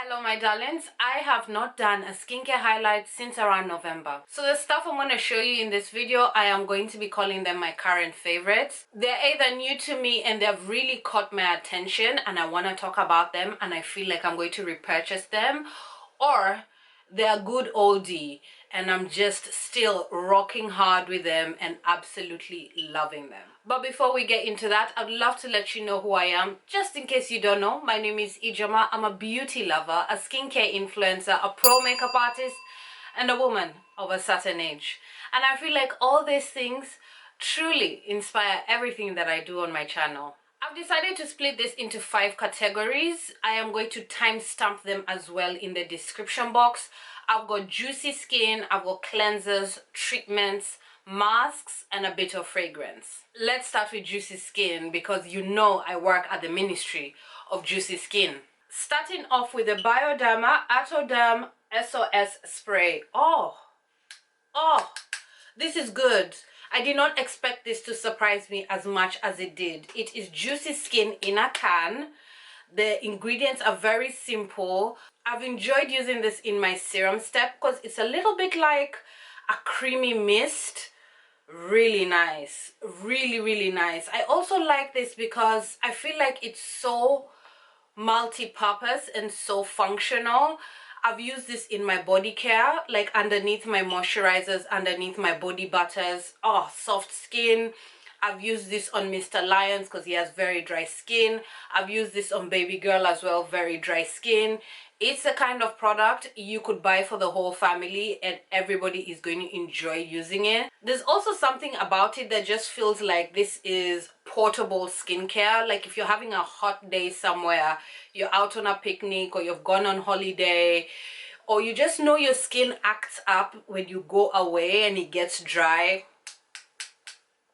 Hello my darlings, I have not done a skincare highlight since around November. So the stuff I'm going to show you in this video, I am going to be calling them my current favorites. They're either new to me and they've really caught my attention and I want to talk about them and I feel like I'm going to repurchase them, or they're good oldie and I'm just still rocking hard with them and absolutely loving them. But before we get into that, I'd love to let you know who I am. Just in case you don't know, my name is Ijoma. I'm a beauty lover, a skincare influencer, a pro makeup artist, and a woman of a certain age. And I feel like all these things truly inspire everything that I do on my channel. I've decided to split this into 5 categories. I am going to timestamp them as well in the description box. I've got juicy skin, I've got cleansers, treatments, masks, and a bit of fragrance. Let's start with juicy skin because you know I work at the Ministry of Juicy Skin. Starting off with the Bioderma Atoderm SOS spray. Oh, this is good. I did not expect this to surprise me as much as it did. It is juicy skin in a can. The ingredients are very simple. I've enjoyed using this in my serum step because it's a little bit like a creamy mist. Really nice, really nice. I also like this because I feel like it's so multi-purpose and so functional. I've used this in my body care, like underneath my moisturizers, underneath my body butters. Oh, soft skin. I've used this on Mr. Lyons because he has very dry skin. I've used this on baby girl as well, very dry skin. It's a kind of product you could buy for the whole family and everybody is going to enjoy using it. There's also something about it that just feels like this is portable skincare. Like if you're having a hot day somewhere, you're out on a picnic or you've gone on holiday, or you just know your skin acts up when you go away and it gets dry.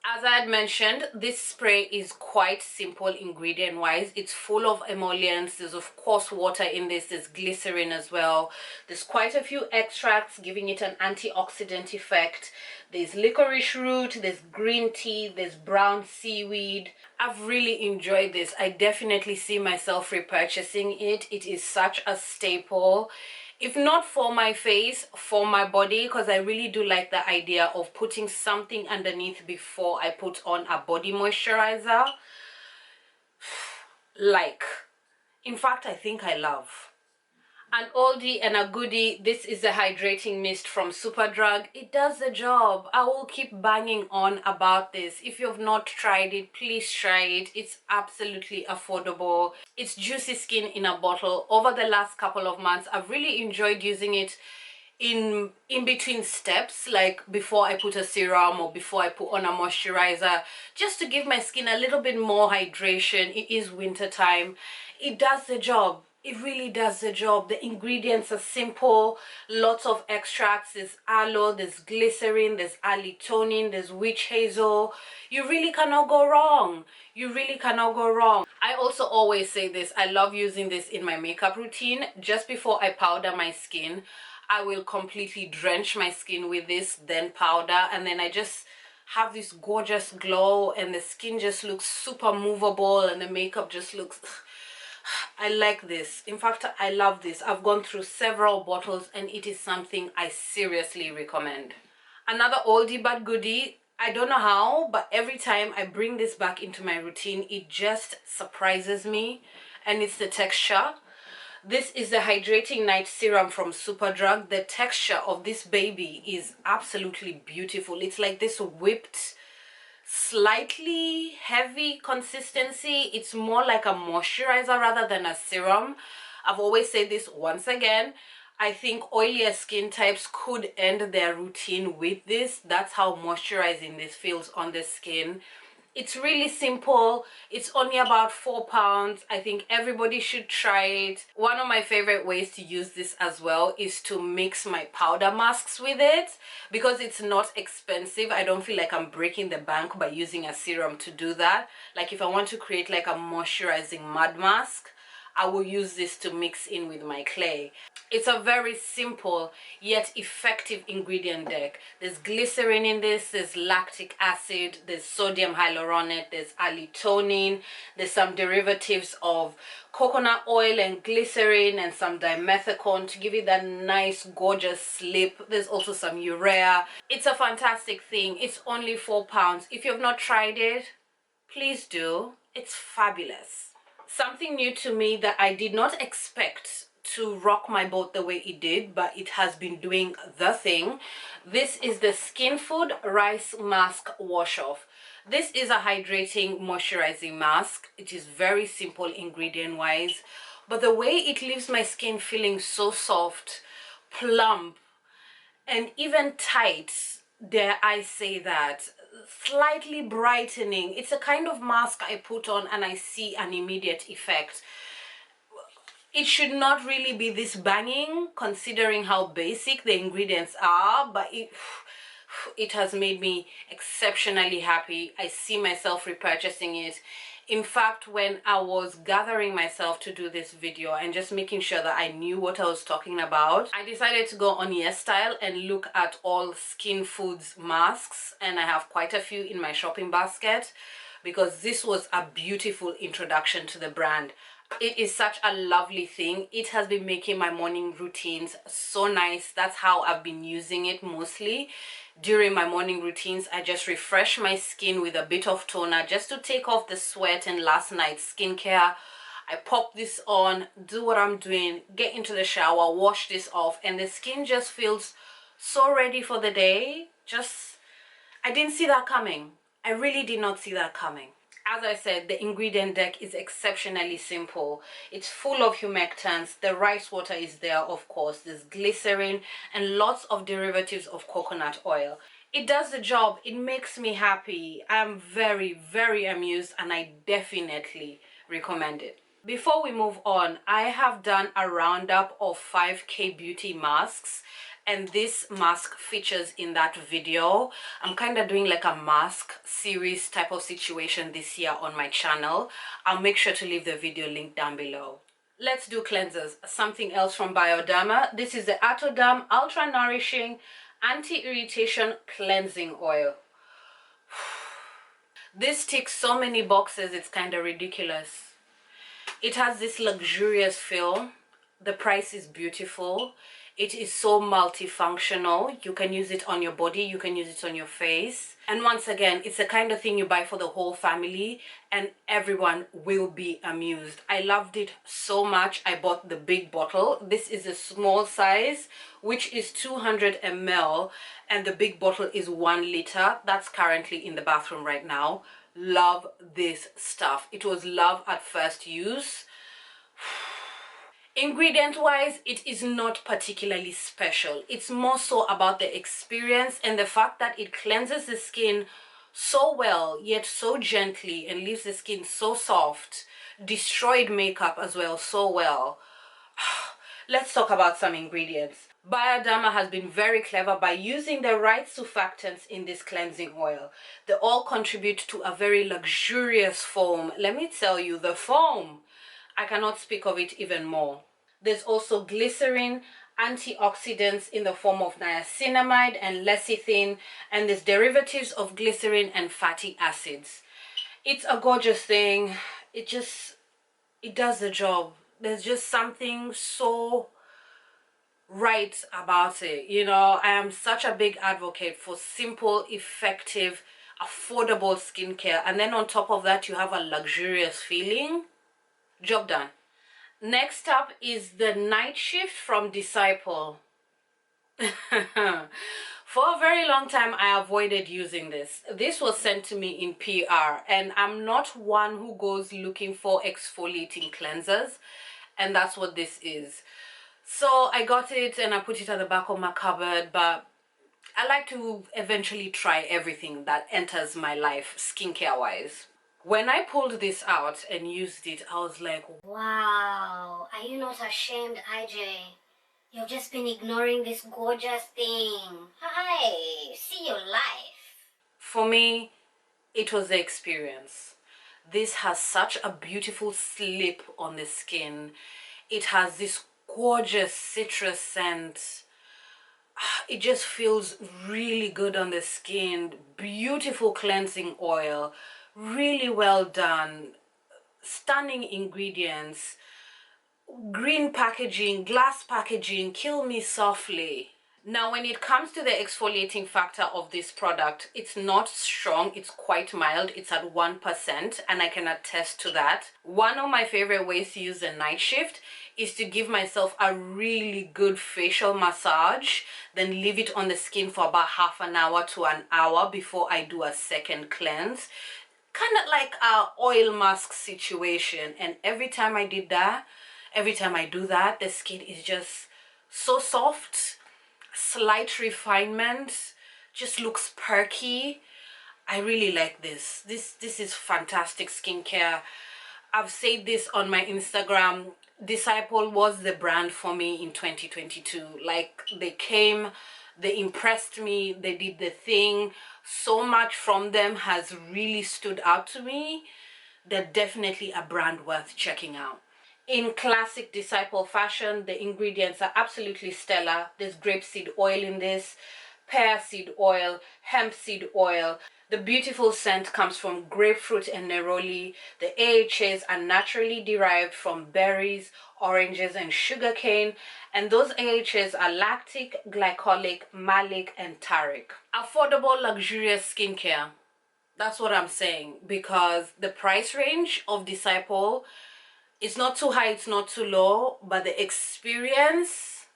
As I had mentioned, this spray is quite simple ingredient wise. It's full of emollients. There's of course water in this. There's glycerin as well. There's quite a few extracts giving it an antioxidant effect. There's licorice root, there's green tea, there's brown seaweed. I've really enjoyed this. I definitely see myself repurchasing it. It is such a staple. If not for my face, for my body, because I really do like the idea of putting something underneath before I put on a body moisturizer. Like, in fact, I think I love. An oldie and a goodie, this is the hydrating mist from Superdrug. It does the job. I will keep banging on about this. If you've not tried it, please try it. It's absolutely affordable. It's juicy skin in a bottle. Over the last couple of months, I've really enjoyed using it in between steps, like before I put a serum or before I put on a moisturizer, just to give my skin a little bit more hydration. It is winter time. It does the job. It really does the job. The ingredients are simple, lots of extracts. There's aloe, there's glycerin, there's allicin, there's witch hazel. You really cannot go wrong. You really cannot go wrong. I also always say this, I love using this in my makeup routine. Just before I powder my skin, I will completely drench my skin with this, then powder, and then I just have this gorgeous glow and the skin just looks super movable and the makeup just looks... I like this. In fact, I love this. I've gone through several bottles and it is something I seriously recommend. Another oldie but goodie, I don't know how, but every time I bring this back into my routine, it just surprises me, and it's the texture. This is the Hydrating Night Serum from Superdrug. The texture of this baby is absolutely beautiful. It's like this whipped, slightly heavy consistency. It's more like a moisturizer rather than a serum. I've always said this once again. I think oilier skin types could end their routine with this. That's how moisturizing this feels on the skin. It's really simple. It's only about £4. I think everybody should try it. One of my favorite ways to use this as well is to mix my powder masks with it because it's not expensive. I don't feel like I'm breaking the bank by using a serum to do that. Like if I want to create like a moisturizing mud mask, I will use this to mix in with my clay. It's a very simple yet effective ingredient deck. There's glycerin in this, there's lactic acid, there's sodium hyaluronate, there's alitonin, there's some derivatives of coconut oil and glycerin and some dimethicone to give it that nice gorgeous slip. There's also some urea. It's a fantastic thing. It's only £4. If you've not tried it, please do. It's fabulous. Something new to me that I did not expect to rock my boat the way it did, but it has been doing the thing. This is the Skin Food Rice Mask Wash Off. This is a hydrating moisturizing mask. It is very simple ingredient wise, but the way it leaves my skin feeling so soft, plump, and even tight, dare I say that, slightly brightening. It's a kind of mask I put on and I see an immediate effect. It should not really be this banging considering how basic the ingredients are, but it has made me exceptionally happy. I see myself repurchasing it. In fact, when I was gathering myself to do this video and just making sure that I knew what I was talking about, I decided to go on YesStyle and look at all Skin Foods masks, and I have quite a few in my shopping basket because this was a beautiful introduction to the brand. It is such a lovely thing. It has been making my morning routines so nice. That's how I've been using it mostly. During my morning routines, I just refresh my skin with a bit of toner just to take off the sweat and last night's skincare. I pop this on, do what I'm doing, get into the shower, wash this off, and the skin just feels so ready for the day. I didn't see that coming. I really did not see that coming. As I said, the ingredient deck is exceptionally simple. It's full of humectants. The rice water is there, of course. There's glycerin and lots of derivatives of coconut oil. It does the job. It makes me happy. I'm very, very amused, and I definitely recommend it. Before we move on, I have done a roundup of 5 KBEAUTY masks, and this mask features in that video. I'm kind of doing like a mask series type of situation this year on my channel. I'll make sure to leave the video link down below. Let's do cleansers. Something else from Bioderma. This is the Atoderm Ultra Nourishing Anti-Irritation Cleansing Oil. This ticks so many boxes, it's kind of ridiculous. It has this luxurious feel. The price is beautiful. It is so multifunctional. You can use it on your body, you can use it on your face. And once again, it's the kind of thing you buy for the whole family and everyone will be amused. I loved it so much. I bought the big bottle. This is a small size, which is 200 ml, and the big bottle is 1 liter. That's currently in the bathroom right now. Love this stuff. It was love at first use. Ingredient wise, it is not particularly special. It's more so about the experience and the fact that it cleanses the skin so well yet so gently and leaves the skin so soft. Destroyed makeup as well so well. Let's talk about some ingredients. Bioderma has been very clever by using the right surfactants in this cleansing oil. They all contribute to a very luxurious foam. Let me tell you, the foam, I cannot speak of it even more. There's also glycerin, antioxidants in the form of niacinamide and lecithin, and there's derivatives of glycerin and fatty acids. It's a gorgeous thing. It does the job. There's just something so right about it. You know, I am such a big advocate for simple, effective, affordable skincare, and then on top of that you have a luxurious feeling. Job done. Next up is the Night Shift from Disciple. For a very long time I avoided using this. This was sent to me in PR, and I'm not one who goes looking for exfoliating cleansers, and that's what this is. So I got it and I put it at the back of my cupboard, but I like to eventually try everything that enters my life skincare wise. When I pulled this out and used it, I was like, wow, are you not ashamed, IJ? You've just been ignoring this gorgeous thing. Hi, see your life. For me, it was the experience. This has such a beautiful slip on the skin. It has this gorgeous citrus scent. It just feels really good on the skin. Beautiful cleansing oil, really well done, stunning ingredients, green packaging, glass packaging, kill me softly. Now, when it comes to the exfoliating factor of this product, it's not strong, it's quite mild, it's at 1%, and I can attest to that. One of my favorite ways to use the night shift is to give myself a really good facial massage, then leave it on the skin for about half an hour to an hour before I do a second cleanse. Kind of like a oil mask situation, and every time I do that, the skin is just so soft, slight refinement, just looks perky. I really like this. This is fantastic skincare. I've said this on my Instagram. Disciple was the brand for me in 2022. Like, they came, they impressed me, they did the thing. So much from them has really stood out to me. They're definitely a brand worth checking out. In classic Disciple fashion, the ingredients are absolutely stellar. There's grapeseed oil in this, pear seed oil, hemp seed oil. The beautiful scent comes from grapefruit and neroli. The AHAs are naturally derived from berries, oranges, and sugarcane. And those AHAs are lactic, glycolic, malic, and taric. Affordable, luxurious skincare. That's what I'm saying, because the price range of Disciple, it's not too high, it's not too low, but the experience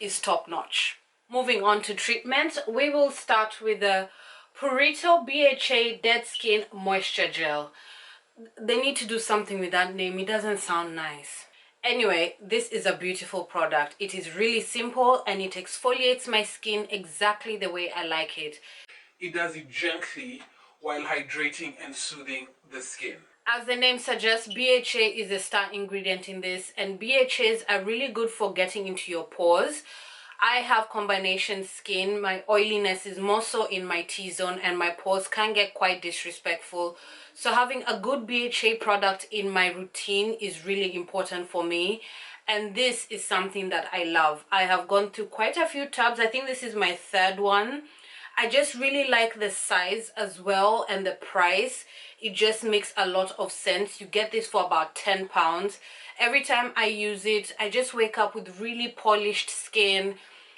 is top notch. Moving on to treatment, we will start with the Purito BHA Dead Skin Moisture Gel. They need to do something with that name, it doesn't sound nice. Anyway, this is a beautiful product. It is really simple and it exfoliates my skin exactly the way I like it. It does it gently while hydrating and soothing the skin. As the name suggests, BHA is a star ingredient in this, and BHAs are really good for getting into your pores. I have combination skin. My oiliness is more so in my T-zone, and my pores can get quite disrespectful. So having a good BHA product in my routine is really important for me. And this is something that I love. I have gone through quite a few tubs. I think this is my third one. I just really like the size as well, and the price. It just makes a lot of sense. You get this for about £10. Every time I use it, I just wake up with really polished skin.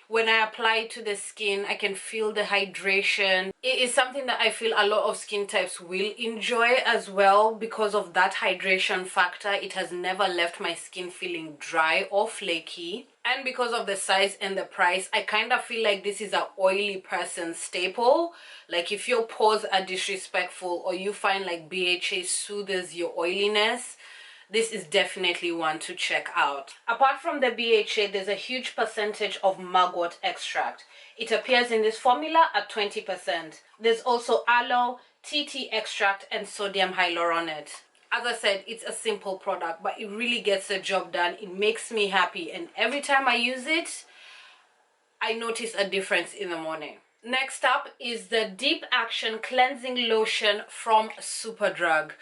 When I apply it to the skin, I can feel the hydration. It is something that I feel a lot of skin types will enjoy as well because of that hydration factor. It has never left my skin feeling dry or flaky. And because of the size and the price, I kind of feel like this is an oily person staple. Like, if your pores are disrespectful or you find like BHA soothes your oiliness, this is definitely one to check out. Apart from the BHA, there's a huge percentage of mugwort extract. It appears in this formula at 20%. There's also aloe, tea tree extract, and sodium hyaluronate. As I said, it's a simple product, but it really gets the job done. It makes me happy, and every time I use it, I notice a difference in the morning. Next up is the Deep Action Cleansing Lotion from Superdrug.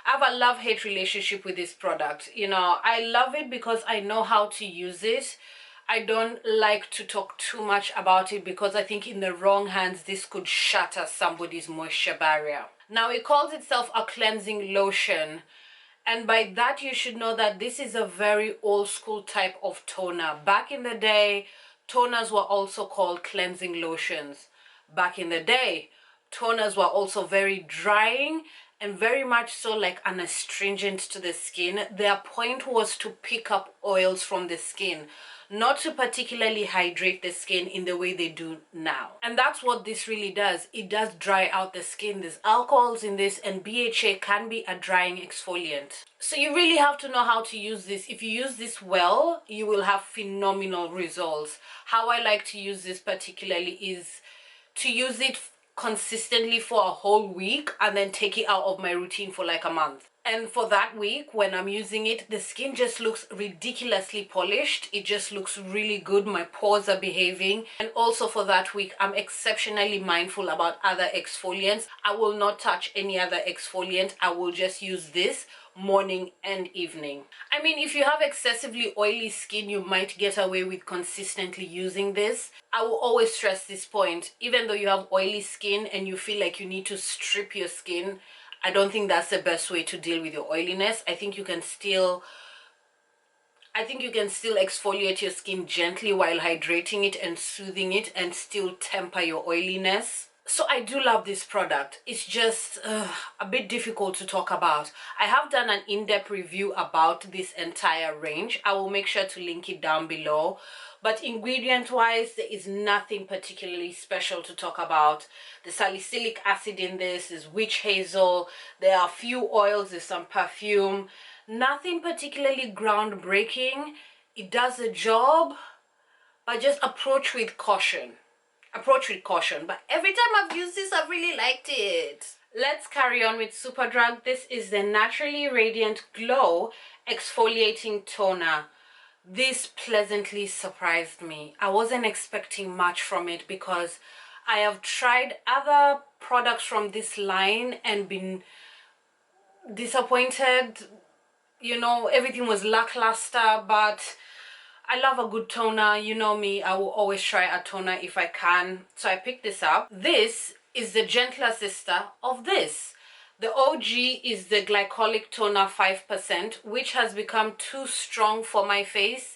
I have a love-hate relationship with this product. You know, I love it because I know how to use it. I don't like to talk too much about it because I think in the wrong hands, this could shatter somebody's moisture barrier. Now, it calls itself a cleansing lotion. And by that, you should know that this is a very old school type of toner. Back in the day, toners were also called cleansing lotions. Back in the day, toners were also very drying and very much so like an astringent to the skin. Their point was to pick up oils from the skin, not to particularly hydrate the skin in the way they do now. And that's what this really does. It does dry out the skin. There's alcohols in this, and BHA can be a drying exfoliant. So you really have to know how to use this. If you use this well, you will have phenomenal results. How I like to use this particularly is to use it consistently for a whole week and then take it out of my routine for like a month. And for that week, when I'm using it, the skin just looks ridiculously polished. It just looks really good. My pores are behaving. And also for that week, I'm exceptionally mindful about other exfoliants. I will not touch any other exfoliant. I will just use this morning and evening. I mean, if you have excessively oily skin, you might get away with consistently using this. I will always stress this point. Even though you have oily skin and you feel like you need to strip your skin, I don't think that's the best way to deal with your oiliness. I think you can still exfoliate your skin gently while hydrating it and soothing it and still temper your oiliness. So I do love this product. It's just a bit difficult to talk about. I have done an in-depth review about this entire range. I will make sure to link it down below. But ingredient-wise, there is nothing particularly special to talk about. The salicylic acid in this is witch hazel. There are a few oils, there's some perfume. Nothing particularly groundbreaking. It does a job, but just approach with caution. Approach with caution. But every time I've used this, I've really liked it. Let's carry on with Superdrug. This is the Naturally Radiant Glow Exfoliating Toner. This pleasantly surprised me. I wasn't expecting much from it because I have tried other products from this line and been disappointed. You know, everything was lackluster, but I love a good toner. You know me, I will always try a toner if I can. So I picked this up. This is the gentler sister of this. The OG is the Glycolic Toner 5%, which has become too strong for my face.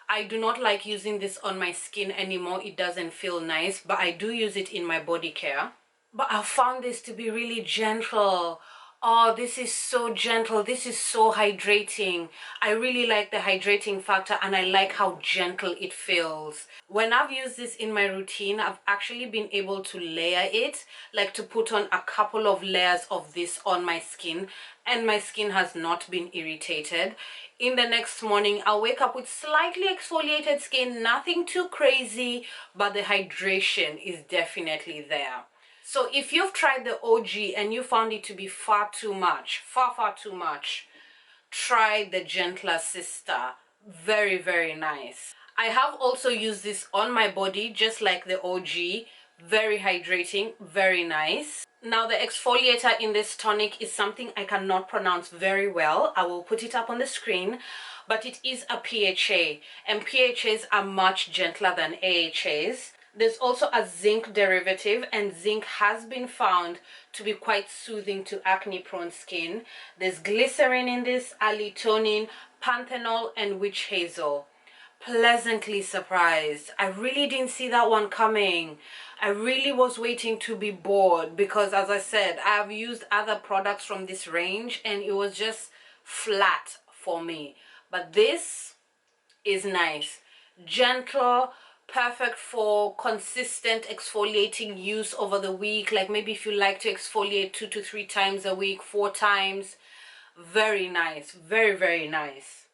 I do not like using this on my skin anymore. It doesn't feel nice, but I do use it in my body care. But I found this to be really gentle. Oh, this is so gentle. This is so hydrating. I really like the hydrating factor and I like how gentle it feels. When I've used this in my routine, I've actually been able to layer it, like to put on a couple of layers of this on my skin, and my skin has not been irritated. In the next morning, I'll wake up with slightly exfoliated skin, nothing too crazy, but the hydration is definitely there. So if you've tried the OG and you found it to be far too much, far too much, try the gentler sister. Very, very nice. I have also used this on my body just like the OG. Very hydrating, very nice. Now the exfoliator in this tonic is something I cannot pronounce very well. I will put it up on the screen, but it is a PHA, and PHAs are much gentler than AHAs. There's also a zinc derivative, and zinc has been found to be quite soothing to acne-prone skin. There's glycerin in this, alitonin, panthenol, and witch hazel. Pleasantly surprised. I really didn't see that one coming. I really was waiting to be bored because, as I said, I've used other products from this range and it was just flat for me. But this is nice. Gentle, perfect for consistent exfoliating use over the week. Like maybe if you like to exfoliate 2 to 3 times a week, 4 times. Very nice. Very, very nice.